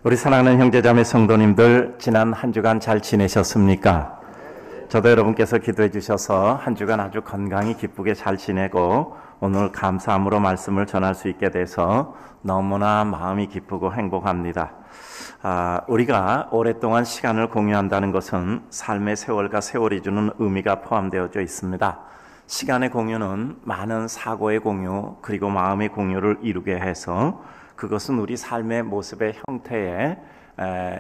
우리 사랑하는 형제자매 성도님들, 지난 한 주간 잘 지내셨습니까? 저도 여러분께서 기도해 주셔서 한 주간 아주 건강히 기쁘게 잘 지내고 오늘 감사함으로 말씀을 전할 수 있게 돼서 너무나 마음이 기쁘고 행복합니다. 우리가 오랫동안 시간을 공유한다는 것은 삶의 세월과 세월이 주는 의미가 포함되어져 있습니다. 시간의 공유는 많은 사고의 공유 그리고 마음의 공유를 이루게 해서 그것은 우리 삶의 모습의 형태에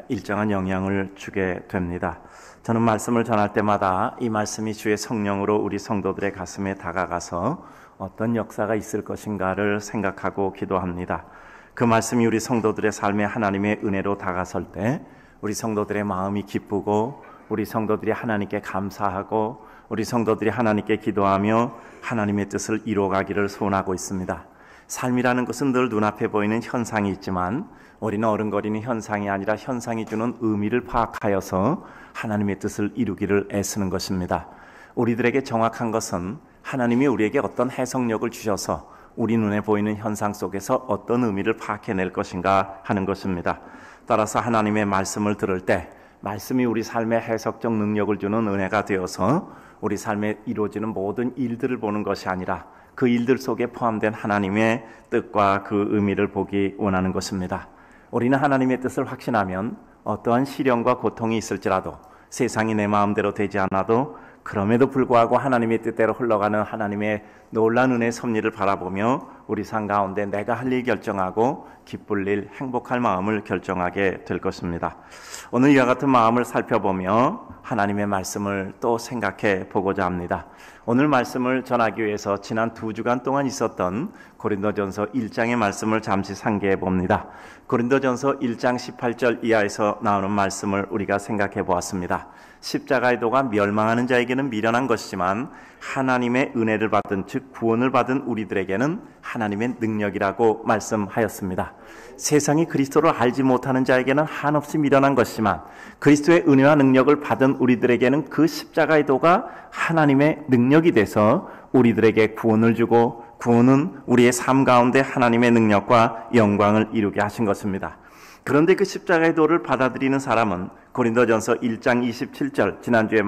일정한 영향을 주게 됩니다. 저는 말씀을 전할 때마다 이 말씀이 주의 성령으로 우리 성도들의 가슴에 다가가서 어떤 역사가 있을 것인가를 생각하고 기도합니다. 그 말씀이 우리 성도들의 삶에 하나님의 은혜로 다가설 때 우리 성도들의 마음이 기쁘고 우리 성도들이 하나님께 감사하고 우리 성도들이 하나님께 기도하며 하나님의 뜻을 이루어가기를 소원하고 있습니다. 삶이라는 것은 늘 눈앞에 보이는 현상이 있지만 우리는 어른거리는 현상이 아니라 현상이 주는 의미를 파악하여서 하나님의 뜻을 이루기를 애쓰는 것입니다. 우리들에게 정확한 것은 하나님이 우리에게 어떤 해석력을 주셔서 우리 눈에 보이는 현상 속에서 어떤 의미를 파악해낼 것인가 하는 것입니다. 따라서 하나님의 말씀을 들을 때 말씀이 우리 삶에 해석적 능력을 주는 은혜가 되어서 우리 삶에 이루어지는 모든 일들을 보는 것이 아니라 그 일들 속에 포함된 하나님의 뜻과 그 의미를 보기 원하는 것입니다. 우리는 하나님의 뜻을 확신하면 어떠한 시련과 고통이 있을지라도 세상이 내 마음대로 되지 않아도 그럼에도 불구하고 하나님의 뜻대로 흘러가는 하나님의 놀라운 은혜의 섭리를 바라보며 우리 삶 가운데 내가 할 일 결정하고 기쁠 일, 행복할 마음을 결정하게 될 것입니다. 오늘 이와 같은 마음을 살펴보며 하나님의 말씀을 또 생각해 보고자 합니다. 오늘 말씀을 전하기 위해서 지난 2주간 동안 있었던 고린도전서 1장의 말씀을 잠시 상기해 봅니다. 고린도전서 1장 18절 이하에서 나오는 말씀을 우리가 생각해 보았습니다. 십자가의 도가 멸망하는 자에게는 미련한 것이지만 하나님의 은혜를 받은 즉 구원을 받은 우리들에게는 하나님의 능력이라고 말씀하였습니다. 세상이 그리스도를 알지 못하는 자에게는 한없이 미련한 것이지만 그리스도의 은혜와 능력을 받은 우리들에게는 그 십자가의 도가 하나님의 능력이 돼서 우리들에게 구원을 주고 구원은 우리의 삶 가운데 하나님의 능력과 영광을 이루게 하신 것입니다. 그런데 그 십자가의 도를 받아들이는 사람은 고린도전서 1장 27절 지난주에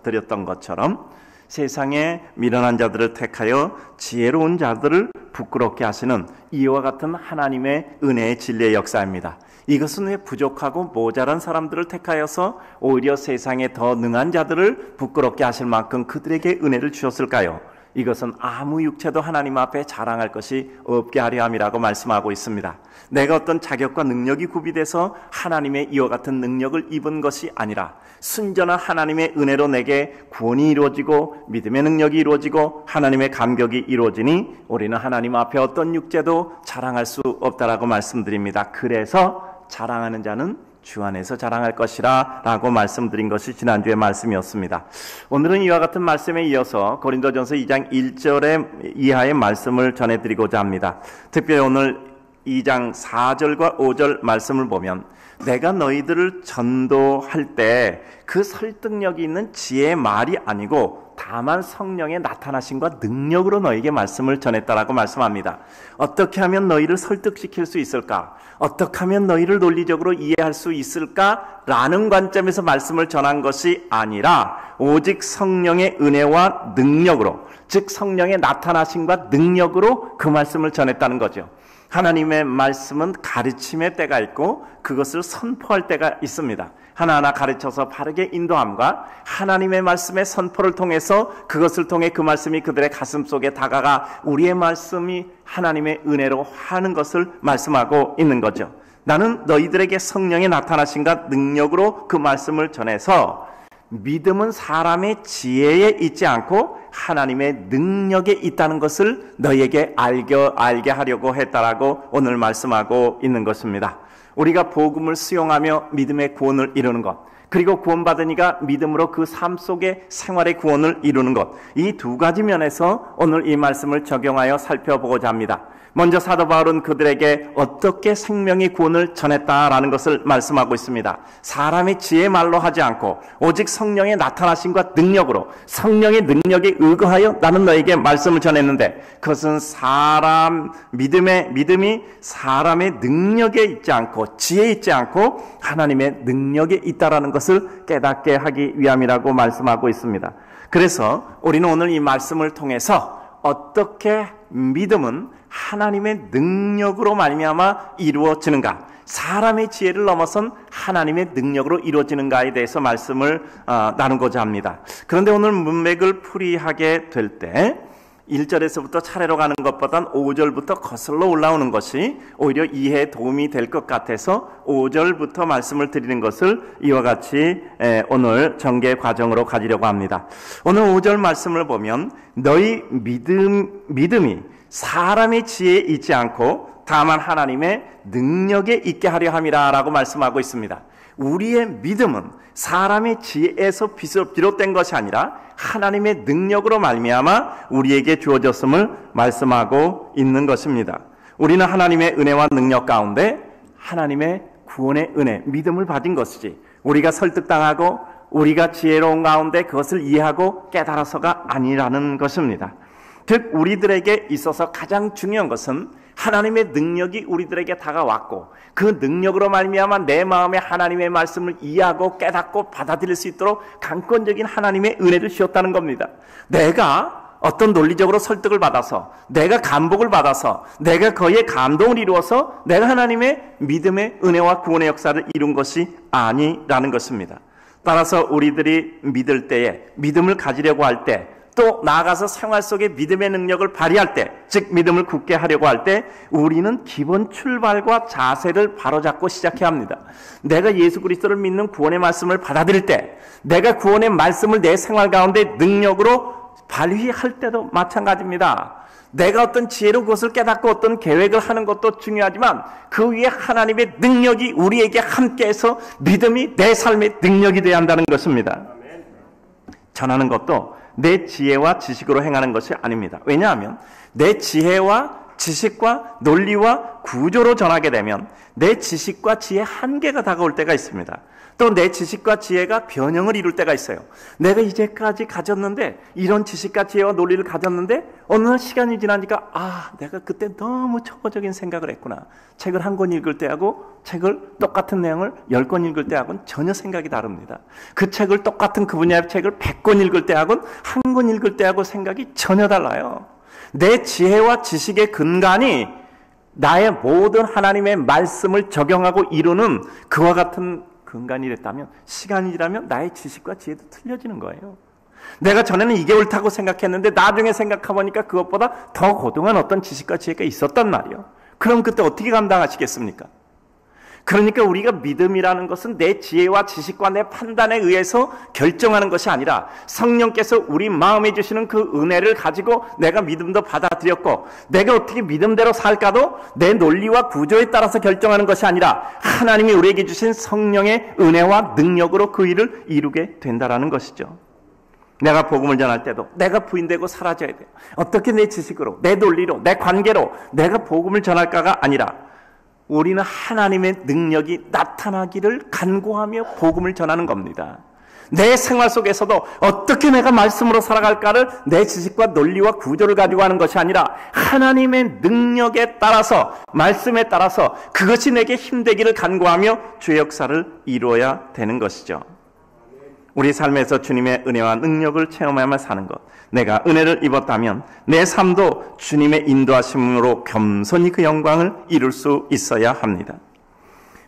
드렸던 것처럼 세상에 미련한 자들을 택하여 지혜로운 자들을 부끄럽게 하시는 이와 같은 하나님의 은혜의 진리의 역사입니다. 이것은 왜 부족하고 모자란 사람들을 택하여서 오히려 세상에 더 능한 자들을 부끄럽게 하실 만큼 그들에게 은혜를 주셨을까요? 이것은 아무 육체도 하나님 앞에 자랑할 것이 없게 하려 함이라고 말씀하고 있습니다. 내가 어떤 자격과 능력이 구비돼서 하나님의 이와 같은 능력을 입은 것이 아니라 순전한 하나님의 은혜로 내게 구원이 이루어지고 믿음의 능력이 이루어지고 하나님의 감격이 이루어지니 우리는 하나님 앞에 어떤 육체도 자랑할 수 없다라고 말씀드립니다. 그래서 자랑하는 자는 주 안에서 자랑할 것이라 라고 말씀드린 것이 지난주의 말씀이었습니다. 오늘은 이와 같은 말씀에 이어서 고린도전서 2장 1절의 이하의 말씀을 전해드리고자 합니다. 특별히 오늘 2장 4절과 5절 말씀을 보면 내가 너희들을 전도할 때 그 설득력이 있는 지혜의 말이 아니고 다만 성령의 나타나심과 능력으로 너희에게 말씀을 전했다라고 말씀합니다. 어떻게 하면 너희를 설득시킬 수 있을까? 어떻게 하면 너희를 논리적으로 이해할 수 있을까? 라는 관점에서 말씀을 전한 것이 아니라 오직 성령의 은혜와 능력으로 즉 성령의 나타나심과 능력으로 그 말씀을 전했다는 거죠. 하나님의 말씀은 가르침의 때가 있고 그것을 선포할 때가 있습니다. 하나하나 가르쳐서 바르게 인도함과 하나님의 말씀의 선포를 통해서 그것을 통해 그 말씀이 그들의 가슴 속에 다가가 우리의 말씀이 하나님의 은혜로 하는 것을 말씀하고 있는 거죠. 나는 너희들에게 성령의 나타나심과 능력으로 그 말씀을 전해서 믿음은 사람의 지혜에 있지 않고 하나님의 능력에 있다는 것을 너희에게 알게 하려고 했다라고 오늘 말씀하고 있는 것입니다. 우리가 복음을 수용하며 믿음의 구원을 이루는 것, 그리고 구원받은 이가 믿음으로 그 삶 속의 생활의 구원을 이루는 것, 이 두 가지 면에서 오늘 이 말씀을 적용하여 살펴보고자 합니다. 먼저 사도 바울은 그들에게 어떻게 생명의 구원을 전했다라는 것을 말씀하고 있습니다. 사람의 지혜 말로 하지 않고 오직 성령의 나타나심과 능력으로, 성령의 능력에 의거하여 나는 너에게 말씀을 전했는데, 그것은 믿음이 사람의 능력에 있지 않고 지혜에 있지 않고 하나님의 능력에 있다라는 것을 깨닫게 하기 위함이라고 말씀하고 있습니다. 그래서 우리는 오늘 이 말씀을 통해서 어떻게 믿음은 하나님의 능력으로 말미암아 이루어지는가, 사람의 지혜를 넘어선 하나님의 능력으로 이루어지는가에 대해서 말씀을 나누고자 합니다. 그런데 오늘 문맥을 풀이하게 될 때 1절에서부터 차례로 가는 것보단 5절부터 거슬러 올라오는 것이 오히려 이해에 도움이 될 것 같아서 5절부터 말씀을 드리는 것을 이와 같이 오늘 전개 과정으로 가지려고 합니다. 오늘 5절 말씀을 보면 너희 믿음이 사람의 지혜에 있지 않고 다만 하나님의 능력에 있게 하려 함이라 라고 말씀하고 있습니다. 우리의 믿음은 사람의 지혜에서 비롯된 것이 아니라 하나님의 능력으로 말미암아 우리에게 주어졌음을 말씀하고 있는 것입니다. 우리는 하나님의 은혜와 능력 가운데 하나님의 구원의 은혜, 믿음을 받은 것이지 우리가 설득당하고 우리가 지혜로운 가운데 그것을 이해하고 깨달아서가 아니라는 것입니다. 즉 우리들에게 있어서 가장 중요한 것은 하나님의 능력이 우리들에게 다가왔고 그 능력으로 말미암아 내 마음에 하나님의 말씀을 이해하고 깨닫고 받아들일 수 있도록 강권적인 하나님의 은혜를 주셨다는 겁니다. 내가 어떤 논리적으로 설득을 받아서, 내가 감복을 받아서, 내가 거기에 감동을 이루어서 내가 하나님의 믿음의 은혜와 구원의 역사를 이룬 것이 아니라는 것입니다. 따라서 우리들이 믿을 때에, 믿음을 가지려고 할 때, 또 나아가서 생활 속에 믿음의 능력을 발휘할 때, 즉 믿음을 굳게 하려고 할 때 우리는 기본 출발과 자세를 바로잡고 시작해야 합니다. 내가 예수 그리스도를 믿는 구원의 말씀을 받아들일 때, 내가 구원의 말씀을 내 생활 가운데 능력으로 발휘할 때도 마찬가지입니다. 내가 어떤 지혜로 그것을 깨닫고 어떤 계획을 하는 것도 중요하지만 그 위에 하나님의 능력이 우리에게 함께해서 믿음이 내 삶의 능력이 되어야 한다는 것입니다. 전하는 것도 내 지혜와 지식으로 행하는 것이 아닙니다. 왜냐하면 내 지혜와 지식과 논리와 구조로 전하게 되면 내 지식과 지혜의 한계가 다가올 때가 있습니다. 또 내 지식과 지혜가 변형을 이룰 때가 있어요. 내가 이제까지 가졌는데, 이런 지식과 지혜와 논리를 가졌는데 어느 날 시간이 지나니까 내가 그때 너무 초보적인 생각을 했구나. 책을 한 권 읽을 때하고 책을 똑같은 내용을 10권 읽을 때하고는 전혀 생각이 다릅니다. 그 책을 똑같은 그 분야의 책을 100권 읽을 때하고는 한 권 읽을 때하고 생각이 전혀 달라요. 내 지혜와 지식의 근간이 나의 모든 하나님의 말씀을 적용하고 이루는 그와 같은 근간이 됐다면 시간이 지나면 나의 지식과 지혜도 틀려지는 거예요. 내가 전에는 이게 옳다고 생각했는데 나중에 생각해보니까 그것보다 더 고등한 어떤 지식과 지혜가 있었단 말이에요. 그럼 그때 어떻게 감당하시겠습니까? 그러니까 우리가 믿음이라는 것은 내 지혜와 지식과 내 판단에 의해서 결정하는 것이 아니라 성령께서 우리 마음에 주시는 그 은혜를 가지고 내가 믿음도 받아들였고 내가 어떻게 믿음대로 살까도 내 논리와 구조에 따라서 결정하는 것이 아니라 하나님이 우리에게 주신 성령의 은혜와 능력으로 그 일을 이루게 된다는 것이죠. 내가 복음을 전할 때도 내가 부인되고 사라져야 돼요. 어떻게 내 지식으로, 내 논리로, 내 관계로 내가 복음을 전할까가 아니라 우리는 하나님의 능력이 나타나기를 간구하며 복음을 전하는 겁니다. 내 생활 속에서도 어떻게 내가 말씀으로 살아갈까를 내 지식과 논리와 구조를 가지고 하는 것이 아니라 하나님의 능력에 따라서, 말씀에 따라서 그것이 내게 힘되기를 간구하며 주의 역사를 이루어야 되는 것이죠. 우리 삶에서 주님의 은혜와 능력을 체험하며 사는 것, 내가 은혜를 입었다면 내 삶도 주님의 인도하심으로 겸손히 그 영광을 이룰 수 있어야 합니다.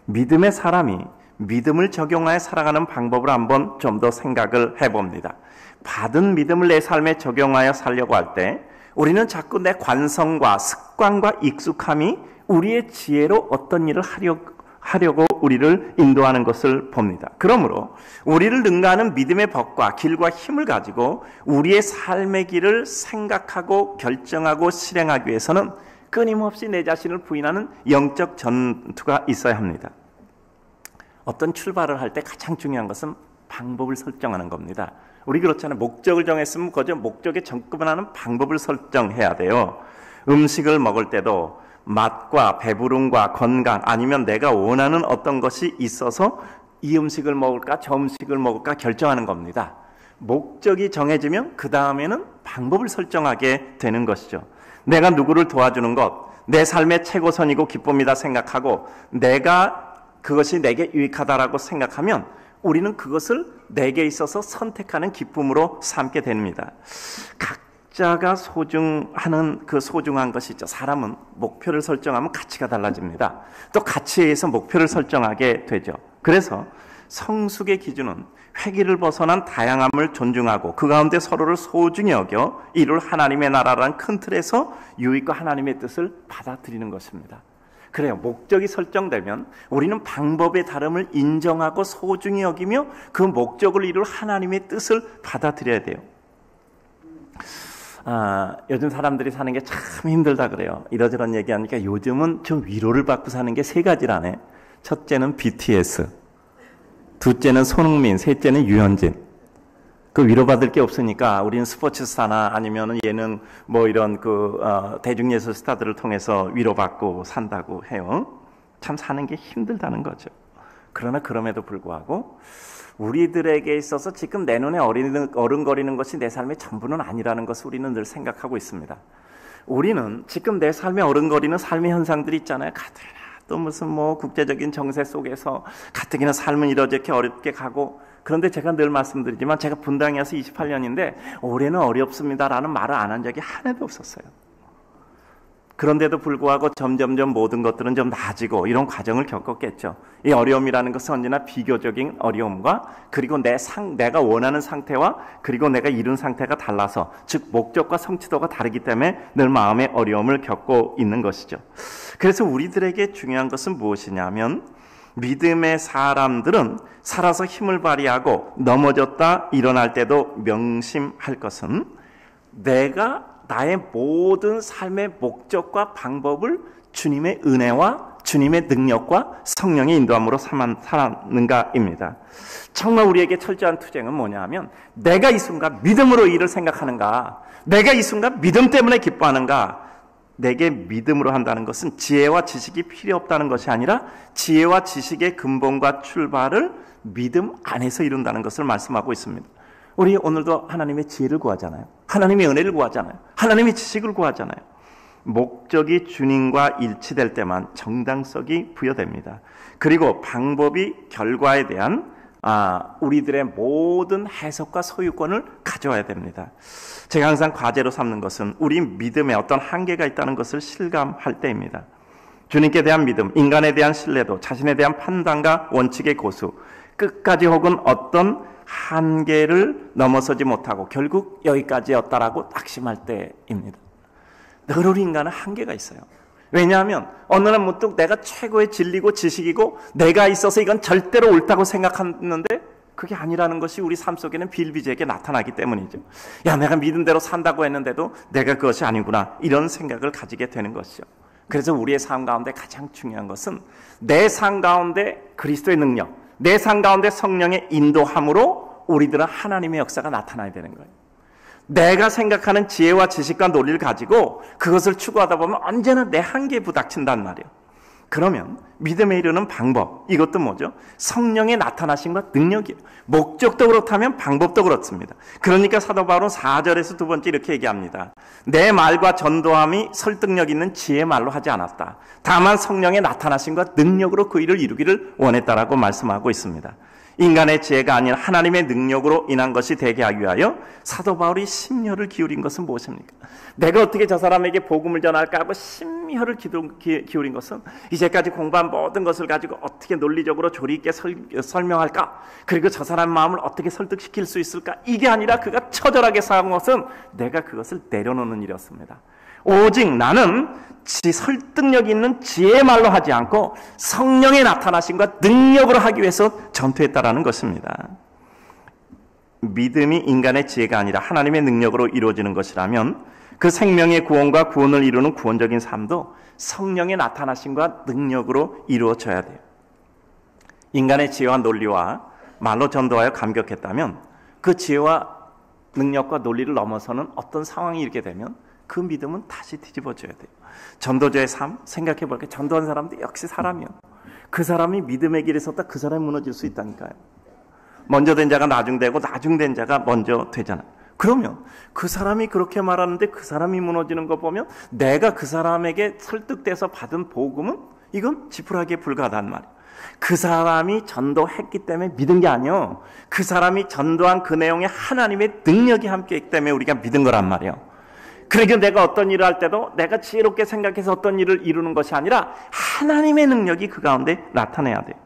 믿음의 사람이 믿음을 적용하여 살아가는 방법을 한번 좀 더 생각을 해봅니다. 받은 믿음을 내 삶에 적용하여 살려고 할 때 우리는 자꾸 내 관성과 습관과 익숙함이 우리의 지혜로 어떤 일을 하려고 우리를 인도하는 것을 봅니다. 그러므로 우리를 능가하는 믿음의 법과 길과 힘을 가지고 우리의 삶의 길을 생각하고 결정하고 실행하기 위해서는 끊임없이 내 자신을 부인하는 영적 전투가 있어야 합니다. 어떤 출발을 할 때 가장 중요한 것은 방법을 설정하는 겁니다. 우리 그렇잖아요. 목적을 정했으면 그저 목적에 접근하는 방법을 설정해야 돼요. 음식을 먹을 때도 맛과 배부름과 건강 아니면 내가 원하는 어떤 것이 있어서 이 음식을 먹을까 저 음식을 먹을까 결정하는 겁니다. 목적이 정해지면 그 다음에는 방법을 설정하게 되는 것이죠. 내가 누구를 도와주는 것, 내 삶의 최고선이고 기쁨이다 생각하고 내가 그것이 내게 유익하다라고 생각하면 우리는 그것을 내게 있어서 선택하는 기쁨으로 삼게 됩니다. 각자가 소중하는 그 소중한 것이 있죠. 사람은 목표를 설정하면 가치가 달라집니다. 또 가치에 의해서 목표를 설정하게 되죠. 그래서 성숙의 기준은 회기를 벗어난 다양함을 존중하고 그 가운데 서로를 소중히 여겨 이룰 하나님의 나라라는 큰 틀에서 유익과 하나님의 뜻을 받아들이는 것입니다. 그래요. 목적이 설정되면 우리는 방법의 다름을 인정하고 소중히 여기며 그 목적을 이룰 하나님의 뜻을 받아들여야 돼요. 요즘 사람들이 사는 게 참 힘들다 그래요. 이러저런 얘기하니까 요즘은 좀 위로를 받고 사는 게 3가지라네. 첫째는 BTS, 둘째는 손흥민, 셋째는 유현진. 그 위로받을 게 없으니까 우리는 스포츠 스타나 아니면은 예능 뭐 이런 대중예술 스타들을 통해서 위로받고 산다고 해요. 참 사는 게 힘들다는 거죠. 그러나 그럼에도 불구하고 우리들에게 있어서 지금 내 눈에 어른거리는 것이 내 삶의 전부는 아니라는 것을 우리는 늘 생각하고 있습니다. 우리는 지금 내 삶에 어른거리는 삶의 현상들이 있잖아요. 또 무슨 국제적인 정세 속에서 가뜩이나 삶은 이렇게 어렵게 가고, 그런데 제가 늘 말씀드리지만 제가 분당에 와서 28년인데 올해는 어렵습니다라는 말을 안 한 적이 하나도 없었어요. 그런데도 불구하고 점점점 모든 것들은 좀 나아지고 이런 과정을 겪었겠죠. 이 어려움이라는 것은 언제나 비교적인 어려움과 그리고 내가 원하는 상태와 그리고 내가 이룬 상태가 달라서, 즉 목적과 성취도가 다르기 때문에 늘 마음의 어려움을 겪고 있는 것이죠. 그래서 우리들에게 중요한 것은 무엇이냐면, 믿음의 사람들은 살아서 힘을 발휘하고 넘어졌다 일어날 때도 명심할 것은 내가 나의 모든 삶의 목적과 방법을 주님의 은혜와 주님의 능력과 성령의 인도함으로 살았는가입니다. 정말 우리에게 철저한 투쟁은 뭐냐 하면, 내가 이 순간 믿음으로 일을 생각하는가, 내가 이 순간 믿음 때문에 기뻐하는가. 내게 믿음으로 한다는 것은 지혜와 지식이 필요 없다는 것이 아니라 지혜와 지식의 근본과 출발을 믿음 안에서 이룬다는 것을 말씀하고 있습니다. 우리 오늘도 하나님의 지혜를 구하잖아요. 하나님의 은혜를 구하잖아요. 하나님의 지식을 구하잖아요. 목적이 주님과 일치될 때만 정당성이 부여됩니다. 그리고 방법이 결과에 대한 우리들의 모든 해석과 소유권을 가져와야 됩니다. 제가 항상 과제로 삼는 것은 우리 믿음에 어떤 한계가 있다는 것을 실감할 때입니다. 주님께 대한 믿음, 인간에 대한 신뢰도, 자신에 대한 판단과 원칙의 고수, 끝까지 혹은 어떤 한계를 넘어서지 못하고 결국 여기까지였다라고 낙심할 때입니다. 늘 우리 인간은 한계가 있어요. 왜냐하면 어느 날 문득 내가 최고의 진리고 지식이고 내가 있어서 이건 절대로 옳다고 생각하는데 그게 아니라는 것이 우리 삶 속에는 비일비재하게 나타나기 때문이죠. 야, 내가 믿은 대로 산다고 했는데도 내가 그것이 아니구나, 이런 생각을 가지게 되는 것이죠. 그래서 우리의 삶 가운데 가장 중요한 것은 내 삶 가운데 그리스도의 능력, 내 삶 가운데 성령의 인도함으로 우리들은 하나님의 역사가 나타나야 되는 거예요. 내가 생각하는 지혜와 지식과 논리를 가지고 그것을 추구하다 보면 언제나 내 한계에 부닥친단 말이에요. 그러면 믿음에 이르는 방법, 이것도 뭐죠? 성령의 나타나심과 능력이에요. 목적도 그렇다면 방법도 그렇습니다. 그러니까 사도 바울은 4절에서 두 번째 이렇게 얘기합니다. 내 말과 전도함이 설득력 있는 지혜의 말로 하지 않았다. 다만 성령의 나타나심과 능력으로 그 일을 이루기를 원했다라고 말씀하고 있습니다. 인간의 지혜가 아닌 하나님의 능력으로 인한 것이 되게 하기 위하여 사도 바울이 심혈을 기울인 것은 무엇입니까? 내가 어떻게 저 사람에게 복음을 전할까 하고 심혈을 기울인 것은 이제까지 공부한 모든 것을 가지고 어떻게 논리적으로 조리 있게 설명할까, 그리고 저 사람 마음을 어떻게 설득시킬 수 있을까, 이게 아니라 그가 처절하게 생각한 것은 내가 그것을 내려놓는 일이었습니다. 오직 나는 설득력 있는 지혜의 말로 하지 않고 성령의 나타나심과 능력으로 하기 위해서 전투했다라는 것입니다. 믿음이 인간의 지혜가 아니라 하나님의 능력으로 이루어지는 것이라면 그 생명의 구원과 구원을 이루는 구원적인 삶도 성령의 나타나심과 능력으로 이루어져야 돼요. 인간의 지혜와 논리와 말로 전도하여 감격했다면 그 지혜와 능력과 논리를 넘어서는 어떤 상황이 이르게 되면 그 믿음은 다시 뒤집어져야 돼요. 전도자의 삶 생각해 볼게요. 전도한 사람도 역시 사람이요. 그 사람이 믿음의 길에 섰다 그 사람이 무너질 수 있다니까요. 먼저 된 자가 나중되고 나중된 자가 먼저 되잖아요. 그러면 그 사람이 그렇게 말하는데 그 사람이 무너지는 거 보면 내가 그 사람에게 설득돼서 받은 복음은 이건 지푸라기에 불과하단 말이에요. 그 사람이 전도했기 때문에 믿은 게 아니에요. 그 사람이 전도한 그 내용에 하나님의 능력이 함께했기 때문에 우리가 믿은 거란 말이에요. 그러니까 내가 어떤 일을 할 때도 내가 지혜롭게 생각해서 어떤 일을 이루는 것이 아니라 하나님의 능력이 그 가운데 나타내야 돼요.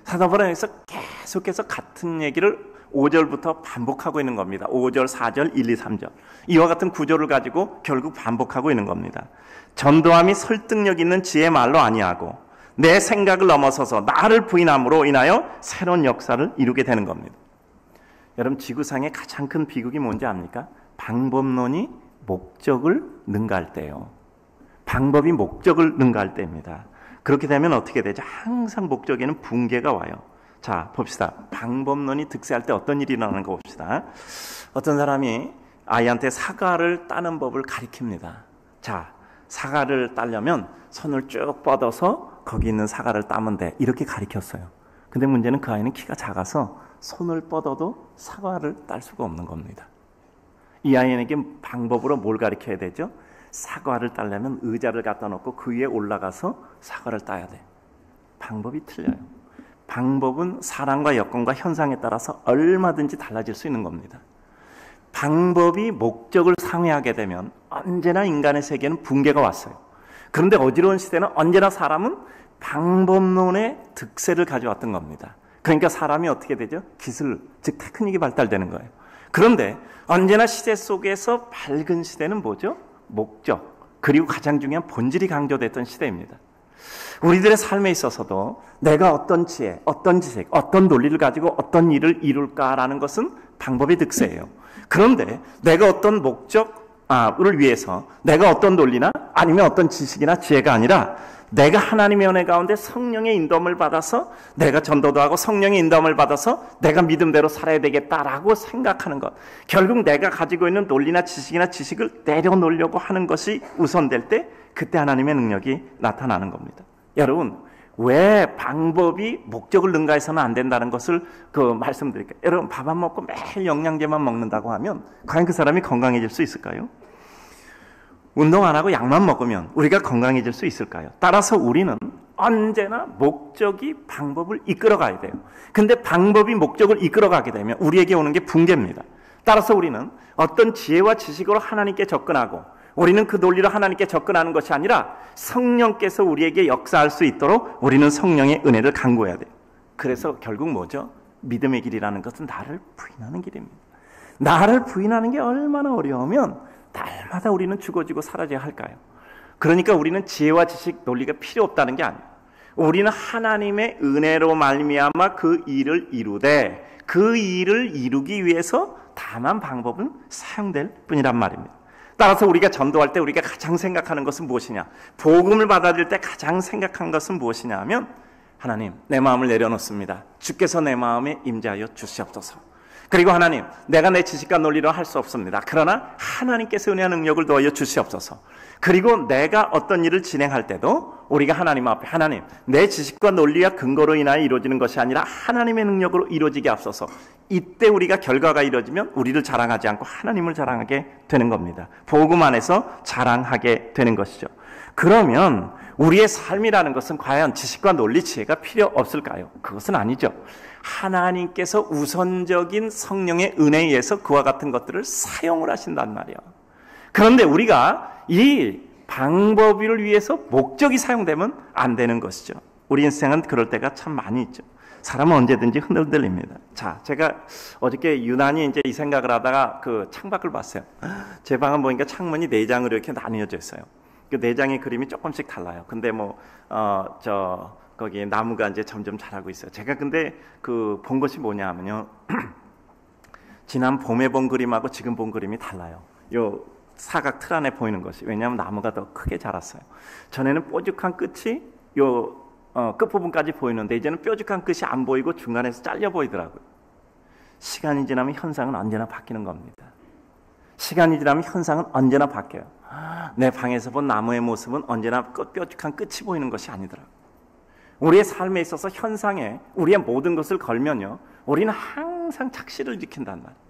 사도 바울에서 계속해서 같은 얘기를 5절부터 반복하고 있는 겁니다. 5절, 4절, 1, 2, 3절. 이와 같은 구조를 가지고 결국 반복하고 있는 겁니다. 전도함이 설득력 있는 지혜의 말로 아니하고 내 생각을 넘어서서 나를 부인함으로 인하여 새로운 역사를 이루게 되는 겁니다. 여러분, 지구상의 가장 큰 비극이 뭔지 압니까? 방법론이 목적을 능가할 때예요. 방법이 목적을 능가할 때입니다. 그렇게 되면 어떻게 되죠? 항상 목적에는 붕괴가 와요. 자, 봅시다. 방법론이 득세할 때 어떤 일이 일어나는 거 봅시다. 어떤 사람이 아이한테 사과를 따는 법을 가르칩니다. 자, 사과를 따려면 손을 쭉 뻗어서 거기 있는 사과를 따면 돼. 이렇게 가르쳤어요. 근데 문제는 그 아이는 키가 작아서 손을 뻗어도 사과를 딸 수가 없는 겁니다. 이 아이에게 방법으로 뭘 가르쳐야 되죠? 사과를 따려면 의자를 갖다 놓고 그 위에 올라가서 사과를 따야 돼. 방법이 틀려요. 방법은 사람과 여건과 현상에 따라서 얼마든지 달라질 수 있는 겁니다. 방법이 목적을 상회하게 되면 언제나 인간의 세계는 붕괴가 왔어요. 그런데 어지러운 시대는 언제나 사람은 방법론의 득세를 가져왔던 겁니다. 그러니까 사람이 어떻게 되죠? 기술, 즉 테크닉이 발달되는 거예요. 그런데 언제나 시대 속에서 밝은 시대는 뭐죠? 목적, 그리고 가장 중요한 본질이 강조됐던 시대입니다. 우리들의 삶에 있어서도 내가 어떤 지혜, 어떤 지식, 어떤 논리를 가지고 어떤 일을 이룰까라는 것은 방법의 득세예요. 그런데 내가 어떤 목적을 위해서 내가 어떤 논리나 아니면 어떤 지식이나 지혜가 아니라 내가 하나님의 은혜 가운데 성령의 인도함을 받아서 내가 전도도 하고 성령의 인도함을 받아서 내가 믿음대로 살아야 되겠다라고 생각하는 것. 결국 내가 가지고 있는 논리나 지식이나 지식을 내려놓으려고 하는 것이 우선될 때 그때 하나님의 능력이 나타나는 겁니다. 여러분, 왜 방법이 목적을 능가해서는 안 된다는 것을 말씀드릴게요. 여러분, 밥 안 먹고 매일 영양제만 먹는다고 하면 과연 그 사람이 건강해질 수 있을까요? 운동 안 하고 약만 먹으면 우리가 건강해질 수 있을까요? 따라서 우리는 언제나 목적이 방법을 이끌어가야 돼요. 근데 방법이 목적을 이끌어가게 되면 우리에게 오는 게 붕괴입니다. 따라서 우리는 어떤 지혜와 지식으로 하나님께 접근하고 우리는 그 논리로 하나님께 접근하는 것이 아니라 성령께서 우리에게 역사할 수 있도록 우리는 성령의 은혜를 간구해야 돼요. 그래서 결국 뭐죠? 믿음의 길이라는 것은 나를 부인하는 길입니다. 나를 부인하는 게 얼마나 어려우면 날마다 우리는 죽어지고 사라져야 할까요? 그러니까 우리는 지혜와 지식, 논리가 필요 없다는 게 아니에요. 우리는 하나님의 은혜로 말미암아 그 일을 이루되 그 일을 이루기 위해서 다만 방법은 사용될 뿐이란 말입니다. 따라서 우리가 전도할 때 우리가 가장 생각하는 것은 무엇이냐? 복음을 받아들일 때 가장 생각한 것은 무엇이냐 하면 하나님, 내 마음을 내려놓습니다. 주께서 내 마음에 임재하여 주시옵소서. 그리고 하나님, 내가 내 지식과 논리로 할 수 없습니다. 그러나 하나님께서 은혜와 능력을 더하여 주시옵소서. 그리고 내가 어떤 일을 진행할 때도 우리가 하나님 앞에 하나님, 내 지식과 논리와 근거로 인하여 이루어지는 것이 아니라 하나님의 능력으로 이루어지게 앞서서 이때 우리가 결과가 이루어지면 우리를 자랑하지 않고 하나님을 자랑하게 되는 겁니다. 복음 안에서 자랑하게 되는 것이죠. 그러면 우리의 삶이라는 것은 과연 지식과 논리, 지혜가 필요 없을까요? 그것은 아니죠. 하나님께서 우선적인 성령의 은혜에 의해서 그와 같은 것들을 사용을 하신단 말이에요. 그런데 우리가 이 방법을 위해서 목적이 사용되면 안 되는 것이죠. 우리 인생은 그럴 때가 참 많이 있죠. 사람은 언제든지 흔들립니다. 자, 제가 어저께 유난히 이제 이 생각을 하다가 그 창밖을 봤어요. 제 방은 보니까 창문이 4장으로 이렇게 나뉘어져 있어요. 그 4장의 그림이 조금씩 달라요. 근데 거기에 나무가 이제 점점 자라고 있어요. 제가 근데 본 것이 뭐냐 하면요. 지난 봄에 본 그림하고 지금 본 그림이 달라요. 요 사각 틀 안에 보이는 것이. 왜냐하면 나무가 더 크게 자랐어요. 전에는 뾰족한 끝이 요 끝부분까지 보이는데 이제는 뾰족한 끝이 안 보이고 중간에서 잘려 보이더라고요. 시간이 지나면 현상은 언제나 바뀌는 겁니다. 시간이 지나면 현상은 언제나 바뀌어요. 내 방에서 본 나무의 모습은 언제나 뾰족한 끝이 보이는 것이 아니더라고요. 우리의 삶에 있어서 현상에 우리의 모든 것을 걸면요, 우리는 항상 착시를 지킨단 말이에요.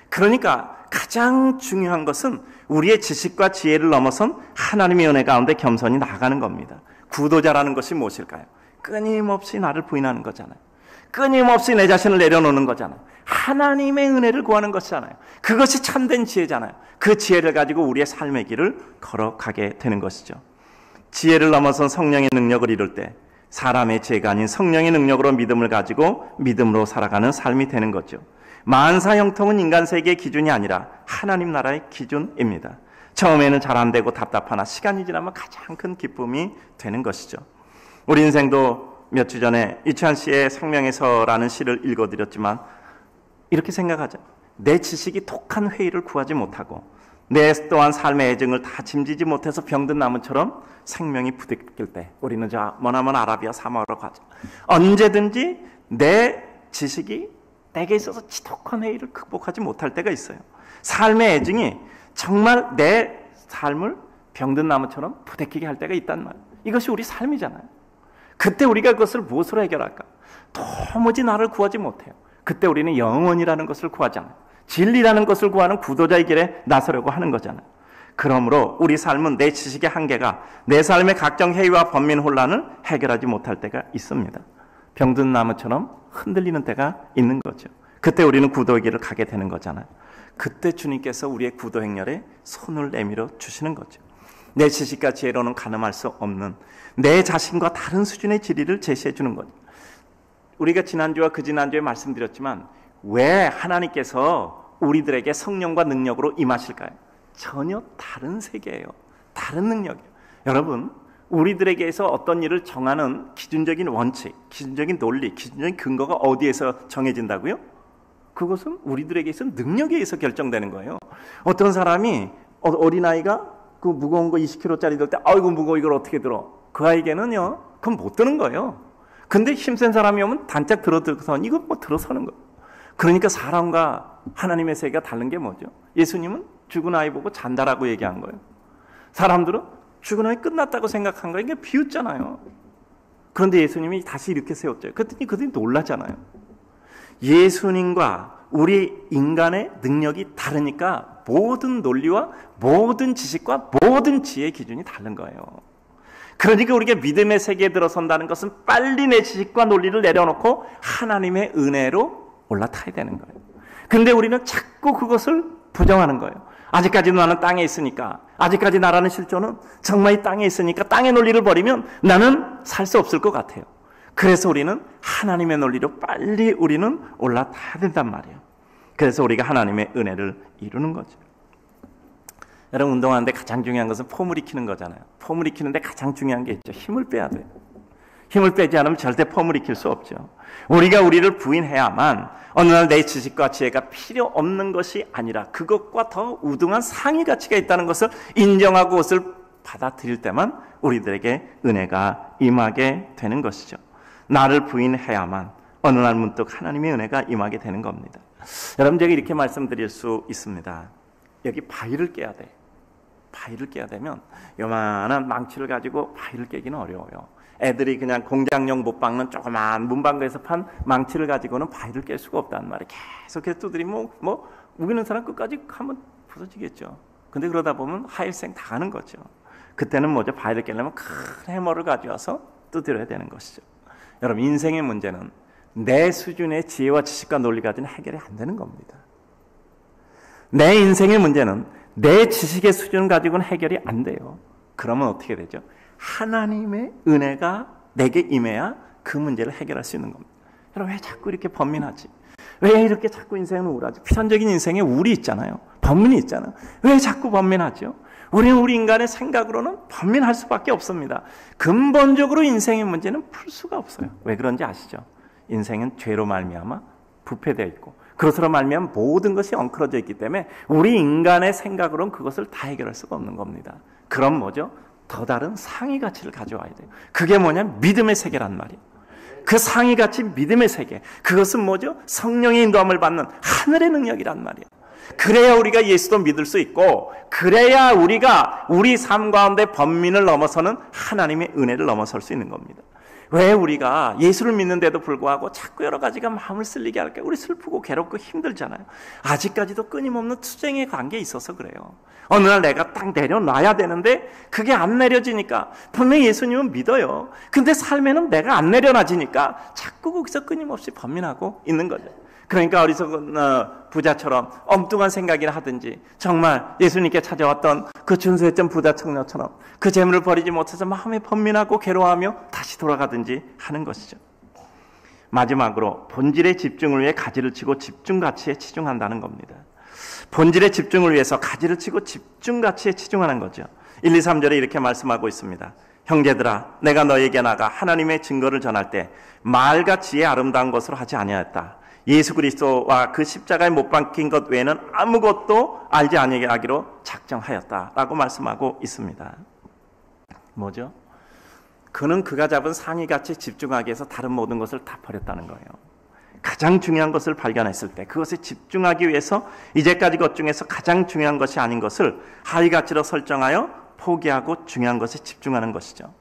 그러니까 가장 중요한 것은 우리의 지식과 지혜를 넘어선 하나님의 은혜 가운데 겸손히 나아가는 겁니다. 구도자라는 것이 무엇일까요? 끊임없이 나를 부인하는 거잖아요. 끊임없이 내 자신을 내려놓는 거잖아요. 하나님의 은혜를 구하는 것이잖아요. 그것이 참된 지혜잖아요. 그 지혜를 가지고 우리의 삶의 길을 걸어가게 되는 것이죠. 지혜를 넘어선 성령의 능력을 이룰 때 사람의 지혜가 아닌 성령의 능력으로 믿음을 가지고 믿음으로 살아가는 삶이 되는 거죠. 만사 형통은 인간 세계의 기준이 아니라 하나님 나라의 기준입니다. 처음에는 잘 안 되고 답답하나 시간이 지나면 가장 큰 기쁨이 되는 것이죠. 우리 인생도 몇 주 전에 이치환 씨의 생명에서라는 시를 읽어드렸지만 이렇게 생각하죠. 내 지식이 독한 회의를 구하지 못하고 내 또한 삶의 애증을 다 짐지지 못해서 병든 나무처럼 생명이 부딪힐 때 우리는 저 머나먼 아라비아 사막으로 가죠. 언제든지 내 지식이 내게 있어서 지독한 회의를 극복하지 못할 때가 있어요. 삶의 애증이 정말 내 삶을 병든 나무처럼 부대끼게 할 때가 있단 말이에요. 이것이 우리 삶이잖아요. 그때 우리가 그것을 무엇으로 해결할까? 도무지 나를 구하지 못해요. 그때 우리는 영원이라는 것을 구하잖아요. 진리라는 것을 구하는 구도자의 길에 나서려고 하는 거잖아요. 그러므로 우리 삶은 내 지식의 한계가 내 삶의 각종 해이와 번민 혼란을 해결하지 못할 때가 있습니다. 병든 나무처럼 흔들리는 때가 있는 거죠. 그때 우리는 구도의 길을 가게 되는 거잖아요. 그때 주님께서 우리의 구도 행렬에 손을 내밀어 주시는 거죠. 내 지식과 지혜로는 가늠할 수 없는 내 자신과 다른 수준의 진리를 제시해 주는 거죠. 우리가 지난주와 그 지난주에 말씀드렸지만 왜 하나님께서 우리들에게 성령과 능력으로 임하실까요? 전혀 다른 세계예요. 다른 능력이에요. 여러분, 우리들에게서 어떤 일을 정하는 기준적인 원칙, 기준적인 논리, 기준적인 근거가 어디에서 정해진다고요? 그것은 우리들에게 있어 능력에 의해서 결정되는 거예요. 어떤 사람이 어린아이가 그 무거운 거 20kg짜리 들 때 아이고 무거워 이걸 어떻게 들어? 그 아이에게는요, 그건 못 드는 거예요. 근데 힘센 사람이 오면 단짝 들어서 이거 뭐 들어서는 거예요. 그러니까 사람과 하나님의 세계가 다른 게 뭐죠? 예수님은 죽은 아이 보고 잔다라고 얘기한 거예요. 사람들은 죽은 아이 끝났다고 생각한 거예요. 이게 비웃잖아요. 그런데 예수님이 다시 이렇게 세웠죠. 그랬더니 그들이 놀라잖아요. 예수님과 우리 인간의 능력이 다르니까 모든 논리와 모든 지식과 모든 지혜의 기준이 다른 거예요. 그러니까 우리가 믿음의 세계에 들어선다는 것은 빨리 내 지식과 논리를 내려놓고 하나님의 은혜로 올라타야 되는 거예요. 근데 우리는 자꾸 그것을 부정하는 거예요. 아직까지 나는 땅에 있으니까, 아직까지 나라는 실존은 정말 이 땅에 있으니까 땅의 논리를 버리면 나는 살 수 없을 것 같아요. 그래서 우리는 하나님의 논리로 빨리 우리는 올라타야 된단 말이에요. 그래서 우리가 하나님의 은혜를 이루는 거죠. 여러분, 운동하는데 가장 중요한 것은 폼을 익히는 거잖아요. 폼을 익히는데 가장 중요한 게 있죠. 힘을 빼야 돼요. 힘을 빼지 않으면 절대 폼을 익힐 수 없죠. 우리가 우리를 부인해야만 어느 날 내 지식과 지혜가 필요 없는 것이 아니라 그것과 더 우등한 상위 가치가 있다는 것을 인정하고 그것을 받아들일 때만 우리들에게 은혜가 임하게 되는 것이죠. 나를 부인해야만 어느 날 문득 하나님의 은혜가 임하게 되는 겁니다. 여러분, 제가 이렇게 말씀드릴 수 있습니다. 여기 바위를 깨야 돼. 바위를 깨야 되면 요만한 망치를 가지고 바위를 깨기는 어려워요. 애들이 그냥 공장용 못 박는 조그만 문방구에서 판 망치를 가지고는 바위를 깰 수가 없단 말이에요. 계속해서 두드리면 우기는 사람 끝까지 하면 부서지겠죠. 근데 그러다 보면 하일생 다 하는 거죠. 그때는 뭐죠? 바위를 깨려면 큰 해머를 가져와서 두드려야 되는 것이죠. 여러분, 인생의 문제는 내 수준의 지혜와 지식과 논리가 가지고는 해결이 안 되는 겁니다. 내 인생의 문제는 내 지식의 수준을 가지고는 해결이 안 돼요. 그러면 어떻게 되죠? 하나님의 은혜가 내게 임해야 그 문제를 해결할 수 있는 겁니다. 여러분, 왜 자꾸 이렇게 번민하지? 왜 이렇게 자꾸 인생은 우울하지? 필연적인 인생에 우울이 있잖아요. 번민이 있잖아요. 왜 자꾸 번민하죠? 우리는 우리 인간의 생각으로는 번민할 수밖에 없습니다. 근본적으로 인생의 문제는 풀 수가 없어요. 왜 그런지 아시죠? 인생은 죄로 말미암아 부패되어 있고 그것으로 말미암아 모든 것이 엉클어져 있기 때문에 우리 인간의 생각으로는 그것을 다 해결할 수가 없는 겁니다. 그럼 뭐죠? 더 다른 상위 가치를 가져와야 돼요. 그게 뭐냐? 믿음의 세계란 말이에요. 그 상위 가치 믿음의 세계. 그것은 뭐죠? 성령의 인도함을 받는 하늘의 능력이란 말이에요. 그래야 우리가 예수도 믿을 수 있고, 그래야 우리가 우리 삶 가운데 번민을 넘어서는 하나님의 은혜를 넘어설 수 있는 겁니다. 왜 우리가 예수를 믿는데도 불구하고 자꾸 여러 가지가 마음을 쓸리게 할까요? 우리 슬프고 괴롭고 힘들잖아요. 아직까지도 끊임없는 투쟁의 관계에 있어서 그래요. 어느 날 내가 딱 내려놔야 되는데 그게 안 내려지니까, 분명히 예수님은 믿어요. 근데 삶에는 내가 안 내려놔지니까 자꾸 거기서 끊임없이 번민하고 있는 거죠. 그러니까 어리석은 부자처럼 엉뚱한 생각이나 하든지, 정말 예수님께 찾아왔던 그 준수했던 부자 청년처럼 그 재물을 버리지 못해서 마음에 번민하고 괴로워하며 다시 돌아가든지 하는 것이죠. 마지막으로 본질의 집중을 위해 가지를 치고 집중 가치에 치중한다는 겁니다. 본질의 집중을 위해서 가지를 치고 집중 가치에 치중하는 거죠. 1, 2, 3절에 이렇게 말씀하고 있습니다. 형제들아, 내가 너에게 나가 하나님의 증거를 전할 때 말과 지혜 아름다운 것으로 하지 아니하였다. 예수 그리스도와 그 십자가에 못 박힌 것 외에는 아무것도 알지 아니하기로 작정하였다라고 말씀하고 있습니다. 뭐죠? 그는 그가 잡은 상위 가치에 집중하기 위해서 다른 모든 것을 다 버렸다는 거예요. 가장 중요한 것을 발견했을 때 그것에 집중하기 위해서 이제까지 것 중에서 가장 중요한 것이 아닌 것을 하위 가치로 설정하여 포기하고 중요한 것에 집중하는 것이죠.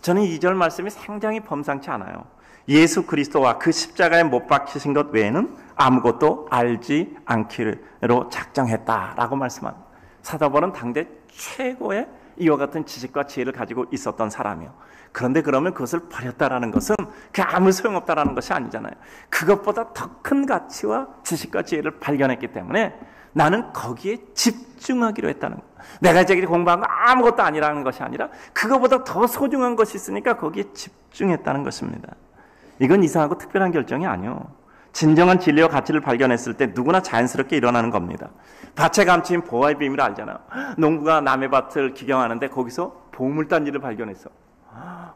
저는 2절 말씀이 상당히 범상치 않아요. 예수 그리스도와 그 십자가에 못 박히신 것 외에는 아무것도 알지 않기로 작정했다라고 말씀합니다. 사도 바울은 당대 최고의 이와 같은 지식과 지혜를 가지고 있었던 사람이요. 그런데 그러면 그것을 버렸다라는 것은 그게 아무 소용없다라는 것이 아니잖아요. 그것보다 더 큰 가치와 지식과 지혜를 발견했기 때문에 나는 거기에 집중하기로 했다는 거예요. 내가 이제 공부한 거 아무것도 아니라는 것이 아니라 그것보다 더 소중한 것이 있으니까 거기에 집중했다는 것입니다. 이건 이상하고 특별한 결정이 아니에요. 진정한 진리와 가치를 발견했을 때 누구나 자연스럽게 일어나는 겁니다. 밭에 감추인 보화의 비밀을 알잖아요. 농부가 남의 밭을 기경하는데 거기서 보물단지를 발견했어.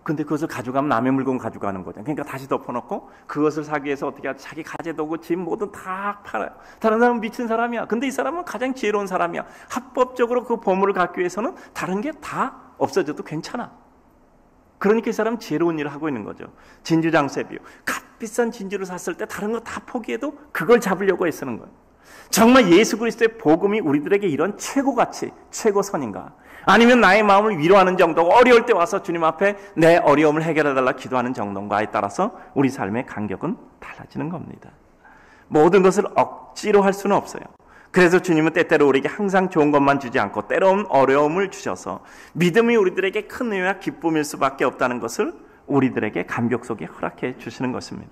근데 그것을 가져가면 남의 물건 가져가는 거죠. 그러니까 다시 덮어놓고 그것을 사기 위해서 어떻게 하지? 자기 가재도구, 집 뭐든 다 팔아요. 다른 사람은 미친 사람이야. 근데 이 사람은 가장 지혜로운 사람이야. 합법적으로 그 보물을 갖기 위해서는 다른 게 다 없어져도 괜찮아. 그러니까 이 사람은 지혜로운 일을 하고 있는 거죠. 진주장수의 비유. 값비싼 진주를 샀을 때 다른 거 다 포기해도 그걸 잡으려고 애쓰는 거예요. 정말 예수 그리스도의 복음이 우리들에게 이런 최고 가치, 최고선인가? 아니면 나의 마음을 위로하는 정도고 어려울 때 와서 주님 앞에 내 어려움을 해결해달라 기도하는 정도인가에 따라서 우리 삶의 간격은 달라지는 겁니다. 모든 것을 억지로 할 수는 없어요. 그래서 주님은 때때로 우리에게 항상 좋은 것만 주지 않고 때로는 어려움을 주셔서 믿음이 우리들에게 큰 은혜와 기쁨일 수밖에 없다는 것을 우리들에게 감격 속에 허락해 주시는 것입니다.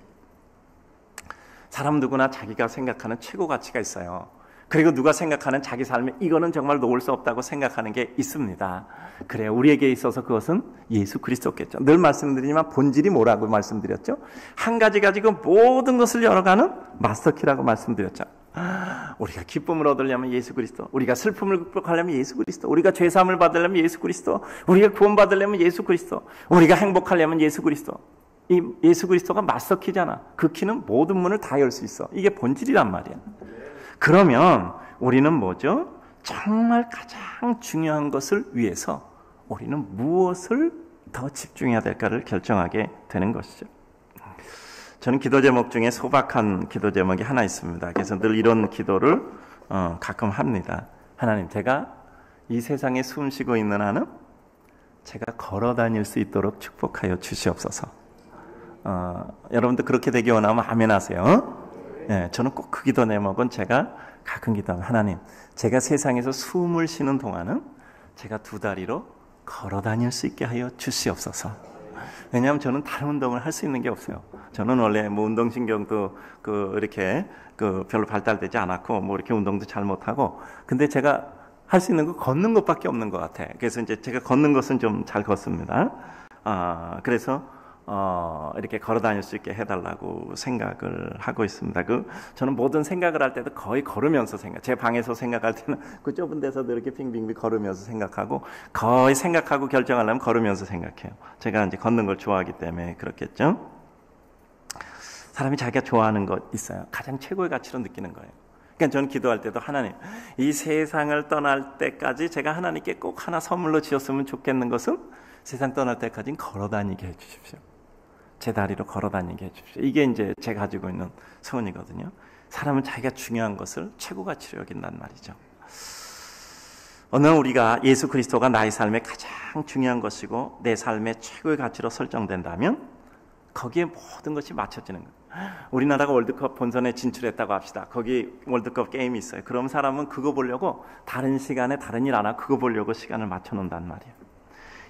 사람 누구나 자기가 생각하는 최고 가치가 있어요. 그리고 누가 생각하는 자기 삶에 이거는 정말 놓을 수 없다고 생각하는 게 있습니다. 그래요. 우리에게 있어서 그것은 예수 그리스도겠죠. 늘 말씀드리지만 본질이 뭐라고 말씀드렸죠? 한 가지 가지고 모든 것을 열어가는 마스터키라고 말씀드렸죠. 우리가 기쁨을 얻으려면 예수 그리스도, 우리가 슬픔을 극복하려면 예수 그리스도, 우리가 죄사함을 받으려면 예수 그리스도, 우리가 구원받으려면 예수 그리스도, 우리가 행복하려면 예수 그리스도. 이 예수 그리스도가 마스터키잖아. 그 키는 모든 문을 다 열 수 있어. 이게 본질이란 말이야. 그러면 우리는 뭐죠? 정말 가장 중요한 것을 위해서 우리는 무엇을 더 집중해야 될까를 결정하게 되는 것이죠. 저는 기도 제목 중에 소박한 기도 제목이 하나 있습니다. 그래서 늘 이런 기도를 가끔 합니다. 하나님, 제가 이 세상에 숨 쉬고 있는 한은 제가 걸어 다닐 수 있도록 축복하여 주시옵소서. 여러분들 그렇게 되기 원하면 아멘 하세요. 네, 저는 꼭 그 기도 제목은 제가 가끔 기도하면 하나님, 제가 세상에서 숨을 쉬는 동안은 제가 두 다리로 걸어 다닐 수 있게 하여 주시옵소서. 왜냐하면 저는 다른 운동을 할 수 있는 게 없어요. 저는 원래 뭐 운동신경도 이렇게 별로 발달되지 않았고 뭐 이렇게 운동도 잘 못하고, 근데 제가 할 수 있는 거 걷는 것밖에 없는 것 같아. 그래서 이제 제가 걷는 것은 좀 잘 걷습니다. 그래서 이렇게 걸어 다닐 수 있게 해달라고 생각을 하고 있습니다. 저는 모든 생각을 할 때도 거의 걸으면서 제 방에서 생각할 때는 그 좁은 데서도 이렇게 빙빙빙 걸으면서 생각하고, 거의 생각하고 결정하려면 걸으면서 생각해요. 제가 이제 걷는 걸 좋아하기 때문에 그렇겠죠. 사람이 자기가 좋아하는 것 있어요. 가장 최고의 가치로 느끼는 거예요. 그러니까 저는 기도할 때도 하나님, 이 세상을 떠날 때까지 제가 하나님께 꼭 하나 선물로 지었으면 좋겠는 것은 세상 떠날 때까지는 걸어다니게 해주십시오. 제 다리로 걸어다니게 해주십시오. 이게 이제 제가 가지고 있는 소원이거든요. 사람은 자기가 중요한 것을 최고 가치로 여긴단 말이죠. 오늘 우리가 예수 그리스도가 나의 삶의 가장 중요한 것이고 내 삶의 최고의 가치로 설정된다면 거기에 모든 것이 맞춰지는 거예요. 우리나라가 월드컵 본선에 진출했다고 합시다. 거기 월드컵 게임이 있어요. 그럼 사람은 그거 보려고 다른 시간에 다른 일 안 하고 그거 보려고 시간을 맞춰놓는단 말이에요.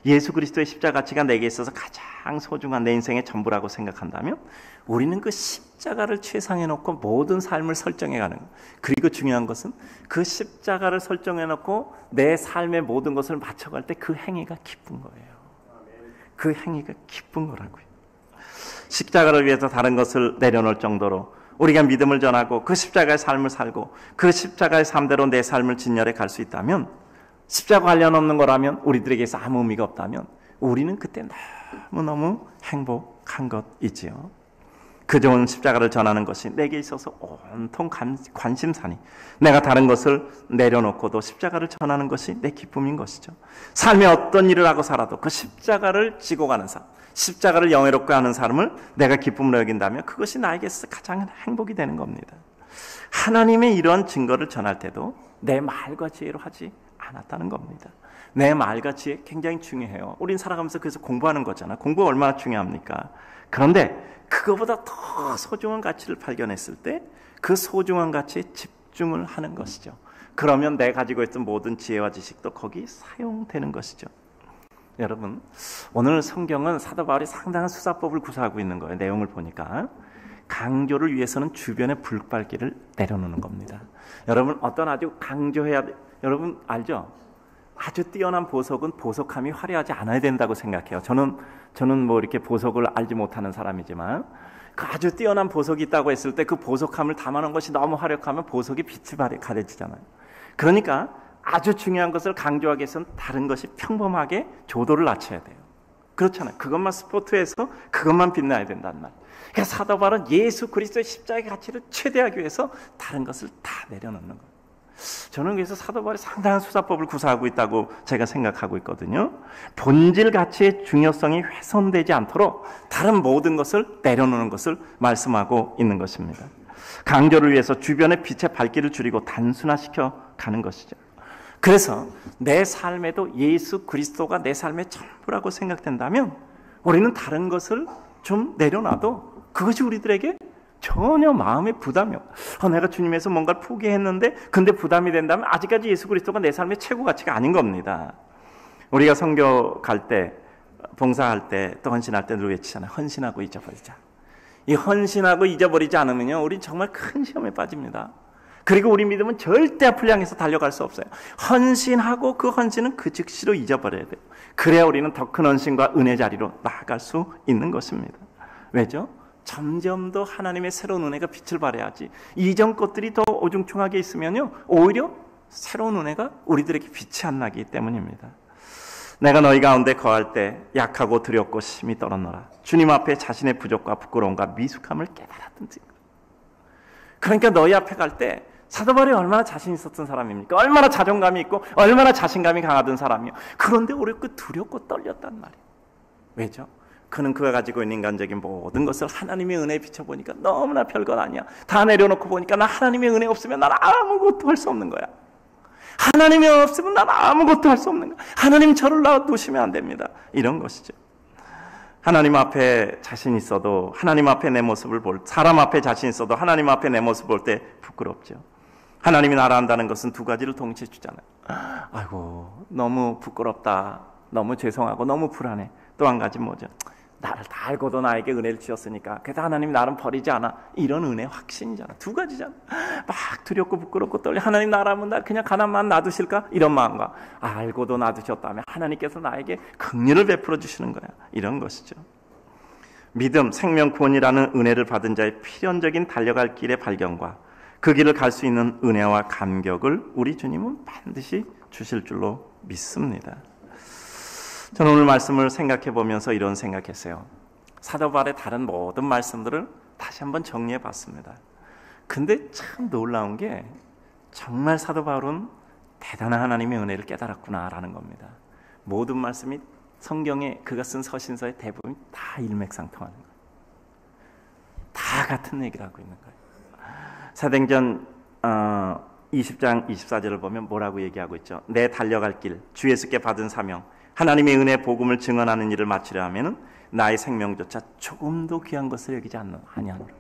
예수 그리스도의 십자가 가치가 내게 있어서 가장 소중한 내 인생의 전부라고 생각한다면 우리는 그 십자가를 최상에 놓고 모든 삶을 설정해가는 거예요. 그리고 중요한 것은 그 십자가를 설정해놓고 내 삶의 모든 것을 맞춰갈 때 그 행위가 기쁜 거예요. 그 행위가 기쁜 거라고요. 십자가를 위해서 다른 것을 내려놓을 정도로 우리가 믿음을 전하고 그 십자가의 삶을 살고 그 십자가의 삶대로 내 삶을 진열해 갈 수 있다면, 십자가 관련 없는 거라면, 우리들에게서 아무 의미가 없다면 우리는 그때 너무너무 행복한 것이지요. 그 좋은 십자가를 전하는 것이 내게 있어서 온통 관심사니 내가 다른 것을 내려놓고도 십자가를 전하는 것이 내 기쁨인 것이죠. 삶에 어떤 일을 하고 살아도 그 십자가를 지고 가는 삶, 십자가를 영예롭게 하는 삶을 내가 기쁨으로 여긴다면 그것이 나에게 가장 행복이 되는 겁니다. 하나님의 이러한 증거를 전할 때도 내 말과 지혜로 하지 않았다는 겁니다. 내 말과 지혜 굉장히 중요해요. 우린 살아가면서 그래서 공부하는 거잖아. 공부가 얼마나 중요합니까? 그런데 그거보다 더 소중한 가치를 발견했을 때 그 소중한 가치에 집중을 하는 것이죠. 그러면 내가 가지고 있던 모든 지혜와 지식도 거기 사용되는 것이죠. 여러분, 오늘 성경은 사도 바울이 상당한 수사법을 구사하고 있는 거예요. 내용을 보니까 강조를 위해서는 주변에 불발기를 내려놓는 겁니다. 여러분, 어떤 아주 강조해야 돼. 여러분 알죠? 아주 뛰어난 보석은 보석함이 화려하지 않아야 된다고 생각해요. 저는 뭐 이렇게 보석을 알지 못하는 사람이지만 그 아주 뛰어난 보석이 있다고 했을 때 그 보석함을 담아놓은 것이 너무 화려하면 보석이 빛이 가려지잖아요. 그러니까 아주 중요한 것을 강조하기 위해서는 다른 것이 평범하게 조도를 낮춰야 돼요. 그렇잖아요. 그것만 스포트해서 그것만 빛나야 된단 말이에요. 그러니까 사도 바울은 예수 그리스도의 십자가의 가치를 최대하기 위해서 다른 것을 다 내려놓는 거예요. 저는 그래서 사도 바울이 상당한 수사법을 구사하고 있다고 제가 생각하고 있거든요. 본질 가치의 중요성이 훼손되지 않도록 다른 모든 것을 내려놓는 것을 말씀하고 있는 것입니다. 강조를 위해서 주변의 빛의 밝기를 줄이고 단순화시켜 가는 것이죠. 그래서 내 삶에도 예수 그리스도가 내 삶의 전부라고 생각된다면 우리는 다른 것을 좀 내려놔도 그것이 우리들에게 전혀 마음의 부담이 없어요. 내가 주님에서 뭔가를 포기했는데 근데 부담이 된다면 아직까지 예수 그리스도가 내 삶의 최고 가치가 아닌 겁니다. 우리가 선교 갈 때, 봉사할 때, 또 헌신할 때 늘 외치잖아요. 헌신하고 잊어버리자. 이 헌신하고 잊어버리지 않으면요, 우린 정말 큰 시험에 빠집니다. 그리고 우리 믿음은 절대 앞을 향해서 달려갈 수 없어요. 헌신하고 그 헌신은 그 즉시로 잊어버려야 돼요. 그래야 우리는 더 큰 헌신과 은혜 자리로 나아갈 수 있는 것입니다. 왜죠? 점점 더 하나님의 새로운 은혜가 빛을 발해야지. 이전 것들이 더 오중충하게 있으면요, 오히려 새로운 은혜가 우리들에게 빛이 안 나기 때문입니다. 내가 너희 가운데 거할 때 약하고 두렵고 심히 떨었노라. 주님 앞에 자신의 부족과 부끄러움과 미숙함을 깨달았던지. 그러니까 너희 앞에 갈 때 사도 바울이 얼마나 자신 있었던 사람입니까? 얼마나 자존감이 있고 얼마나 자신감이 강하던 사람이요. 그런데 어렵고 두렵고 떨렸단 말이에요. 왜죠? 그는 그가 가지고 있는 인간적인 모든 것을 하나님의 은혜에 비춰보니까 너무나 별것 아니야. 다 내려놓고 보니까 나 하나님의 은혜 없으면 난 아무것도 할 수 없는 거야. 하나님이 없으면 난 아무것도 할 수 없는 거야. 하나님 저를 놔두시면 안 됩니다. 이런 것이죠. 하나님 앞에 자신 있어도 하나님 앞에 내 모습을 사람 앞에 자신 있어도 하나님 앞에 내 모습을 볼 때 부끄럽죠. 하나님이 나라 한다는 것은 두 가지를 동시에 주잖아요. 아이고 너무 부끄럽다, 너무 죄송하고 너무 불안해. 또 한 가지 뭐죠? 나를 다 알고도 나에게 은혜를 주셨으니까 그래도 하나님 나를 버리지 않아. 이런 은혜 확신이잖아. 두 가지잖아. 막 두렵고 부끄럽고 떨려. 하나님 나라면 나 그냥 가난만 놔두실까? 이런 마음과 알고도 놔두셨다면 하나님께서 나에게 긍휼을 베풀어 주시는 거야. 이런 것이죠. 믿음, 생명, 구원이라는 은혜를 받은 자의 필연적인 달려갈 길의 발견과 그 길을 갈 수 있는 은혜와 감격을 우리 주님은 반드시 주실 줄로 믿습니다. 저는 오늘 말씀을 생각해 보면서 이런 생각했어요. 사도 바울의 다른 모든 말씀들을 다시 한번 정리해 봤습니다. 근데 참 놀라운 게 정말 사도 바울은 대단한 하나님의 은혜를 깨달았구나라는 겁니다. 모든 말씀이 성경에 그가 쓴 서신서의 대부분이 다 일맥상통하는 거예요. 다 같은 얘기를 하고 있는 거예요. 사도행전 20장 24절을 보면 뭐라고 얘기하고 있죠? 내 달려갈 길, 주 예수께 받은 사명, 하나님의 은혜 복음을 증언하는 일을 마치려 하면은 나의 생명조차 조금도 귀한 것을 여기지 아니하노라.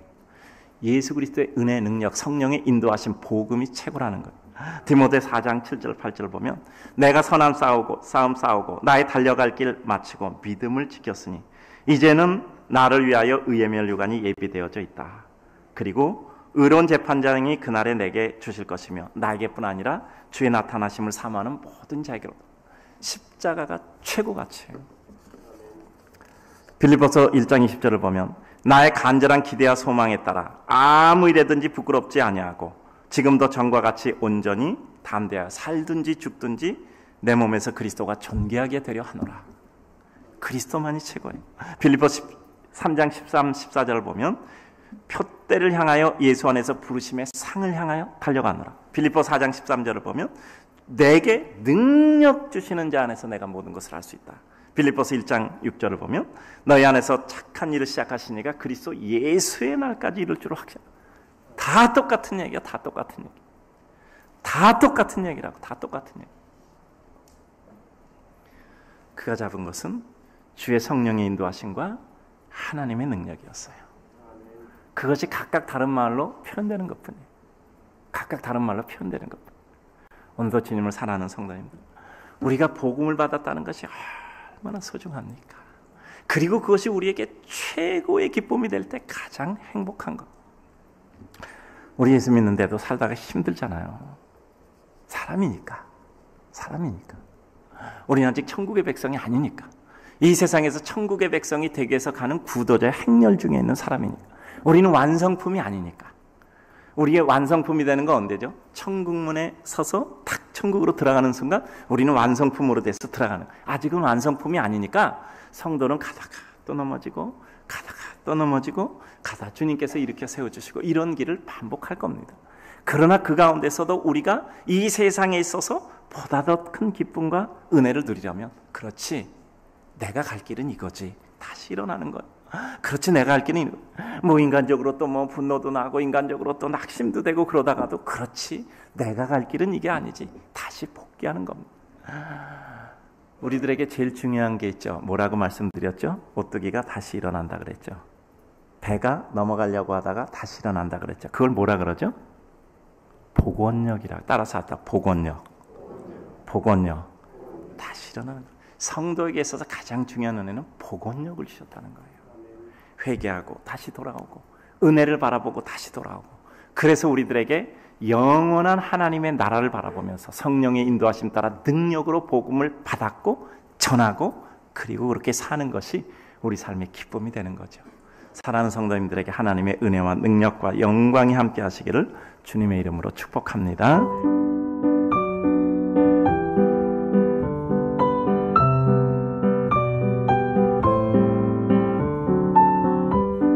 예수 그리스도의 은혜, 능력, 성령의 인도하신 복음이 최고라는 거예요. 디모데 4장 7절 8절을 보면 내가 선한 싸움 싸우고 나의 달려갈 길 마치고 믿음을 지켰으니 이제는 나를 위하여 의의 면류관이 예비되어져 있다. 그리고 의로운 재판장이 그날에 내게 주실 것이며 나에게뿐 아니라 주의 나타나심을 사모하는 모든 자에게로. 십자가가 최고 가치예요. 빌립보서 1장 20절을 보면 나의 간절한 기대와 소망에 따라 아무 일에든지 부끄럽지 아니하고 지금도 전과 같이 온전히 담대하여 살든지 죽든지 내 몸에서 그리스도가 존귀하게 되려 하노라. 그리스도만이 최고예요. 빌립보서 3장 13, 14절을 보면 표대를 향하여 예수 안에서 부르심의 상을 향하여 달려가노라. 빌립보 4장 13절을 보면 내게 능력 주시는 자 안에서 내가 모든 것을 할 수 있다. 빌립보서 1장 6절을 보면 너희 안에서 착한 일을 시작하시니까 그리스도 예수의 날까지 이룰 줄을 확신한다. 다 똑같은 얘기야. 다 똑같은 얘기. 다 똑같은 얘기라고. 다 똑같은 얘기. 그가 잡은 것은 주의 성령의 인도하심과 하나님의 능력이었어요. 그것이 각각 다른 말로 표현되는 것뿐이에요. 각각 다른 말로 표현되는 것뿐. 오늘도 주님을 사랑하는 성도님들, 우리가 복음을 받았다는 것이 얼마나 소중합니까? 그리고 그것이 우리에게 최고의 기쁨이 될 때 가장 행복한 것. 우리 예수 믿는데도 살다가 힘들잖아요. 사람이니까. 우리는 아직 천국의 백성이 아니니까. 이 세상에서 천국의 백성이 되기 위해서 가는 구도자의 행렬 중에 있는 사람이니까. 우리는 완성품이 아니니까. 우리의 완성품이 되는 건 언제죠? 천국문에 서서 탁 천국으로 들어가는 순간 우리는 완성품으로 돼서 들어가는 거예요. 아직은 완성품이 아니니까 성도는 가다가 또 넘어지고 가다가 또 넘어지고 가다 주님께서 일으켜 세워주시고 이런 길을 반복할 겁니다. 그러나 그 가운데서도 우리가 이 세상에 있어서 보다 더 큰 기쁨과 은혜를 누리려면, 그렇지, 내가 갈 길은 이거지, 다시 일어나는 거예요. 그렇지, 내가 할 길은 뭐 인간적으로 또 뭐 분노도 나고 인간적으로 또 낙심도 되고 그러다가도, 그렇지, 내가 갈 길은 이게 아니지, 다시 복귀하는 겁니다. 우리들에게 제일 중요한 게 있죠. 뭐라고 말씀드렸죠? 오뚜기가 다시 일어난다 그랬죠. 배가 넘어가려고 하다가 다시 일어난다 그랬죠. 그걸 뭐라 그러죠? 복원력이라고. 따라서 하다. 복원력. 다시 일어나는 거예요. 성도에게 있어서 가장 중요한 은혜는 복원력을 주셨다는 거예요. 회개하고 다시 돌아오고 은혜를 바라보고 다시 돌아오고. 그래서 우리들에게 영원한 하나님의 나라를 바라보면서 성령의 인도하심 따라 능력으로 복음을 받았고 전하고 그리고 그렇게 사는 것이 우리 삶의 기쁨이 되는 거죠. 사랑하는 성도님들에게 하나님의 은혜와 능력과 영광이 함께 하시기를 주님의 이름으로 축복합니다.